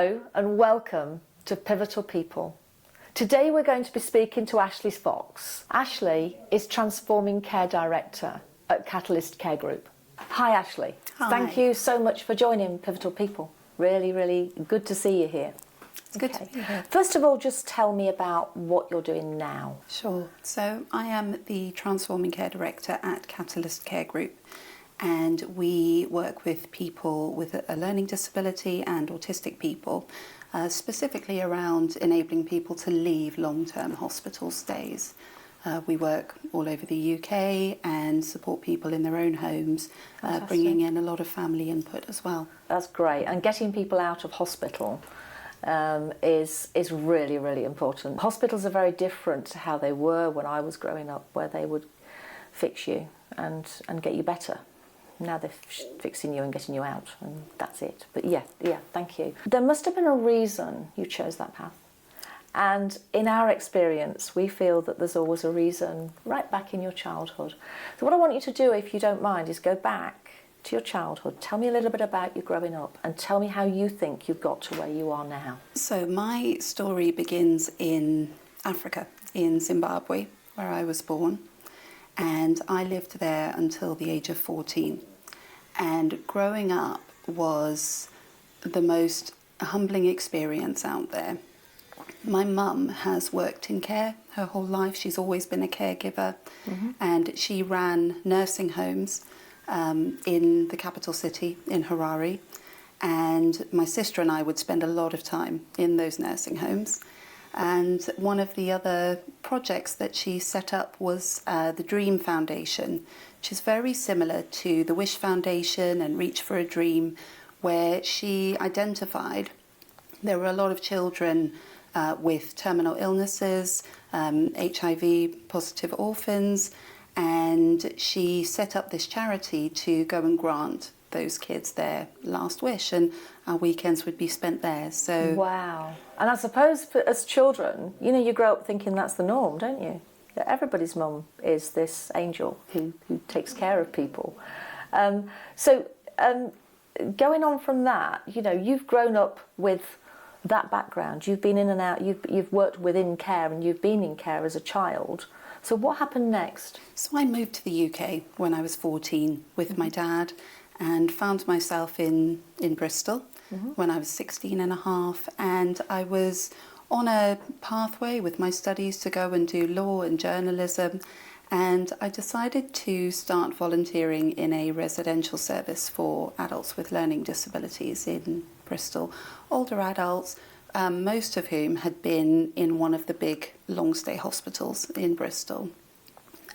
Hello and welcome to Pivotal People. Today we're going to be speaking to Ashleigh Fox. Ashleigh is Transforming Care Director at Catalyst Care Group. Hi Ashleigh. Hi. Thank you so much for joining Pivotal People. Really good to see you here. It's good to be here. First of all, just tell me about what you're doing now. Sure. So I am the Transforming Care Director at Catalyst Care Group, and we work with people with a learning disability and autistic people, specifically around enabling people to leave long-term hospital stays. We work all over the UK and support people in their own homes, bringing in a lot of family input as well. That's great. And getting people out of hospital is really important. Hospitals are very different to how they were when I was growing up, where they would fix you and get you better. Now they're fixing you and getting you out, and that's it. But yeah, thank you. There must have been a reason you chose that path. And in our experience, we feel that there's always a reason right back in your childhood. So what I want you to do, if you don't mind, is go back to your childhood. Tell me a little bit about you growing up and tell me how you think you got to where you are now. So my story begins in Africa, in Zimbabwe, where I was born. And I lived there until the age of 14. And growing up was the most humbling experience out there. My mum has worked in care her whole life. She's always been a caregiver. And she ran nursing homes in the capital city, in Harare. And my sister and I would spend a lot of time in those nursing homes. And one of the other projects that she set up was the Dream Foundation, which is very similar to the Wish Foundation and Reach for a Dream, where she identified there were a lot of children with terminal illnesses, HIV positive orphans, and she set up this charity to go and grant those kids their last wish, and our weekends would be spent there. So wow. And I suppose as children, you grow up thinking that's the norm, don't you? That everybody's mum is this angel who takes care of people. So going on from that, you've grown up with that background. You've been in and out, you've worked within care, and you've been in care as a child. So what happened next? So I moved to the UK when I was 14 with my dad, and found myself in Bristol when I was 16 and a half, and I was on a pathway with my studies to go and do law and journalism, and I decided to start volunteering in a residential service for adults with learning disabilities in Bristol, older adults, most of whom had been in one of the big long stay hospitals in Bristol.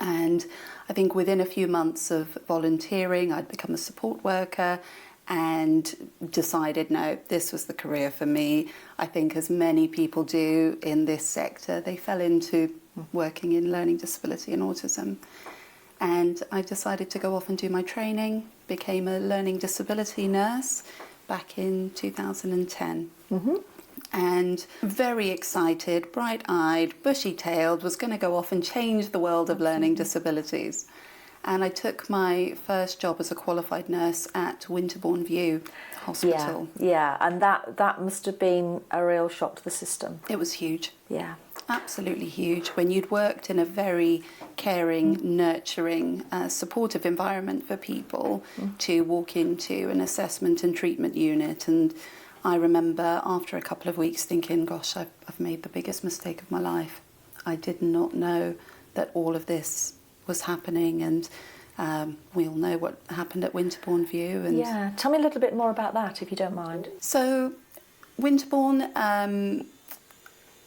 And I think within a few months of volunteering, I'd become a support worker and decided, no, this was the career for me. I think as many people do in this sector, they fell into working in learning disability and autism. And I decided to go off and do my training, became a learning disability nurse back in 2010. And very excited, bright-eyed, bushy-tailed, was going to go off and change the world of learning disabilities. And I took my first job as a qualified nurse at Winterbourne View Hospital. Yeah, and that must have been a real shock to the system. It was huge. Yeah. Absolutely huge. When you'd worked in a very caring, nurturing, supportive environment for people, to walk into an assessment and treatment unit, and I remember after a couple of weeks thinking, gosh, I've made the biggest mistake of my life. I did not know that all of this was happening, and we all know what happened at Winterbourne View. And yeah, tell me a little bit more about that, if you don't mind. So, Winterbourne,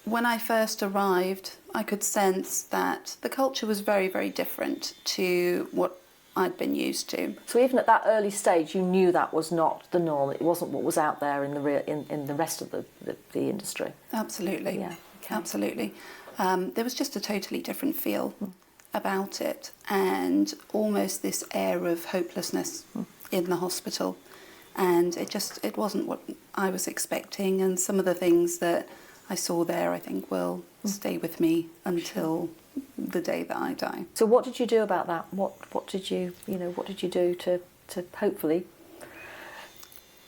when I first arrived, I could sense that the culture was very different to what I'd been used to. So even at that early stage, you knew that was not the norm. It wasn't what was out there in the rest of the industry. Absolutely. Yeah. Okay. Absolutely. There was just a totally different feel about it, and almost this air of hopelessness in the hospital. And it wasn't what I was expecting, and some of the things that I saw there, I think, will stay with me until the day that I die. So what did you do about that? What did you do to hopefully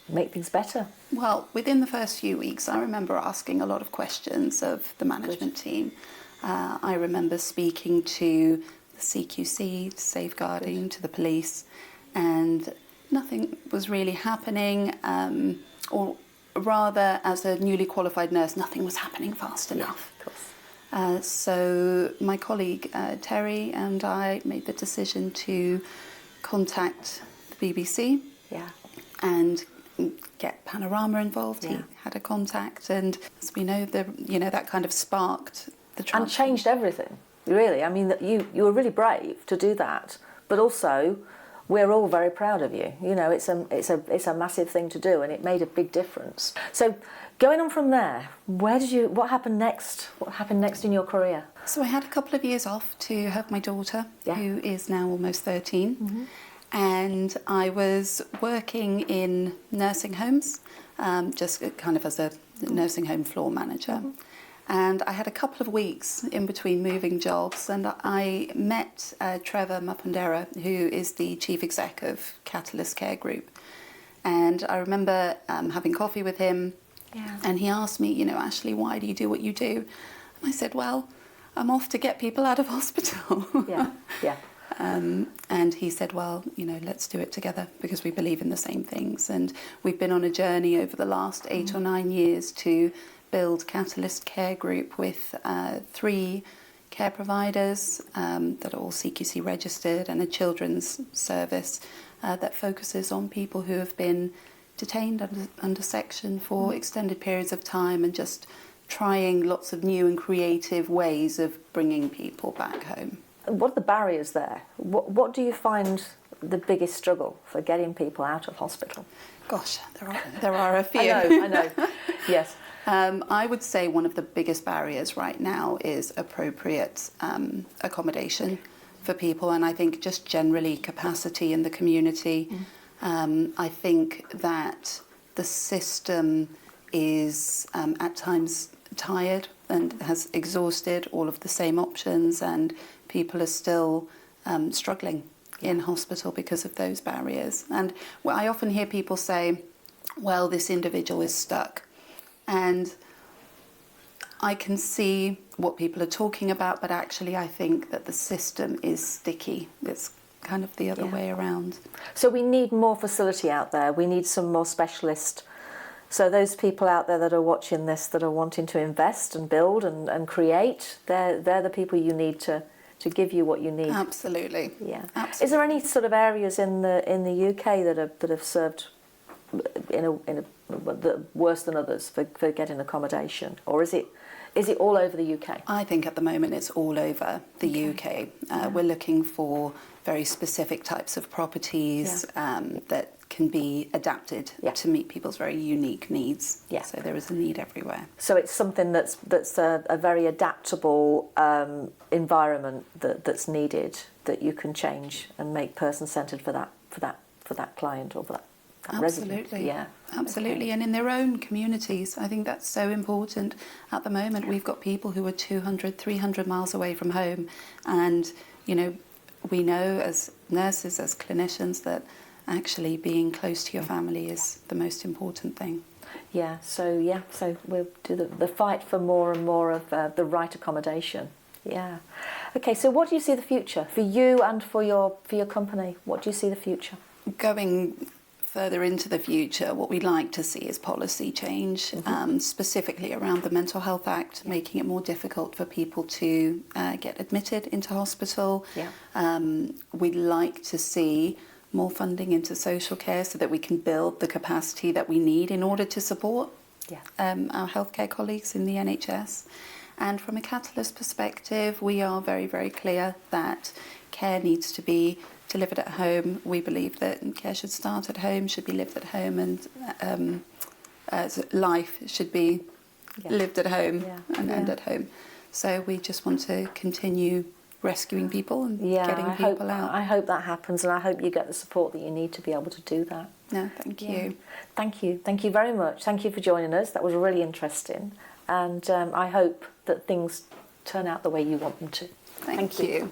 make things better? Well, within the first few weeks, I remember asking a lot of questions of the management team. I remember speaking to the CQC, safeguarding, to the police, and nothing was really happening, or rather, as a newly qualified nurse, nothing was happening fast enough. Of course. So my colleague Terry and I made the decision to contact the BBC and get Panorama involved. He had a contact, and as we know, that kind of sparked the transfer. And changed everything, really. I mean, that you were really brave to do that, but also we're all very proud of you. You know, it's a massive thing to do, and it made a big difference. So, going on from there, what happened next? What happened next in your career? So I had a couple of years off to have my daughter, who is now almost 13. Mm-hmm. And I was working in nursing homes, just kind of as a nursing home floor manager. Mm-hmm. And I had a couple of weeks in between moving jobs, and I met Trevor Mapundera, who is the chief exec of Catalyst Care Group. And I remember having coffee with him, and he asked me, Ashleigh, why do you do what you do? And I said, well, I'm off to get people out of hospital. And he said, well, let's do it together because we believe in the same things. And we've been on a journey over the last 8 or 9 years to build Catalyst Care Group with 3 care providers that are all CQC registered, and a children's service that focuses on people who have been detained under section for extended periods of time, and just trying lots of new and creative ways of bringing people back home. What are the barriers there? What do you find the biggest struggle for getting people out of hospital? Gosh, there are a few. I know. Yes. I would say one of the biggest barriers right now is appropriate accommodation for people, and I think just generally capacity in the community. I think that the system is at times tired and has exhausted all of the same options, and people are still struggling in hospital because of those barriers. And I often hear people say, well, this individual is stuck. And I can see what people are talking about, but actually I think that the system is sticky. It's kind of the other way around. So we need more facility out there. We need some more specialists. So those people out there that are watching this, that are wanting to invest and build and create, they're the people you need to give you what you need. Absolutely. Yeah. Absolutely. Is there any sort of areas in the UK that have served in a worse than others for getting accommodation, or is it all over the UK? I think at the moment it's all over the UK. We're looking for very specific types of properties that can be adapted to meet people's very unique needs. Yeah. So there is a need everywhere. So it's something that's a very adaptable environment that's needed, that you can change and make person-centred for that client or for that Absolutely. resident. Yeah. Absolutely. And in their own communities. I think that's so important. At the moment, we've got people who are 200, 300 miles away from home. And, we know as nurses, as clinicians, that actually being close to your family is the most important thing. So we'll do the fight for more and more of the right accommodation. Yeah. Okay, so what do you see the future for you and for your company? What do you see the future? Going further into the future, what we'd like to see is policy change, specifically around the Mental Health Act, making it more difficult for people to get admitted into hospital. We'd like to see more funding into social care so that we can build the capacity that we need in order to support our healthcare colleagues in the NHS. And from a Catalyst perspective, we are very, very clear that care needs to be delivered at home. We believe that care should start at home, should be lived at home, and life should be lived at home and end at home. So we just want to continue rescuing people and getting people out. I hope that happens, and I hope you get the support that you need to be able to do that. No, thank you. Thank you. Thank you very much. Thank you for joining us. That was really interesting. And I hope that things turn out the way you want them to. Thank you.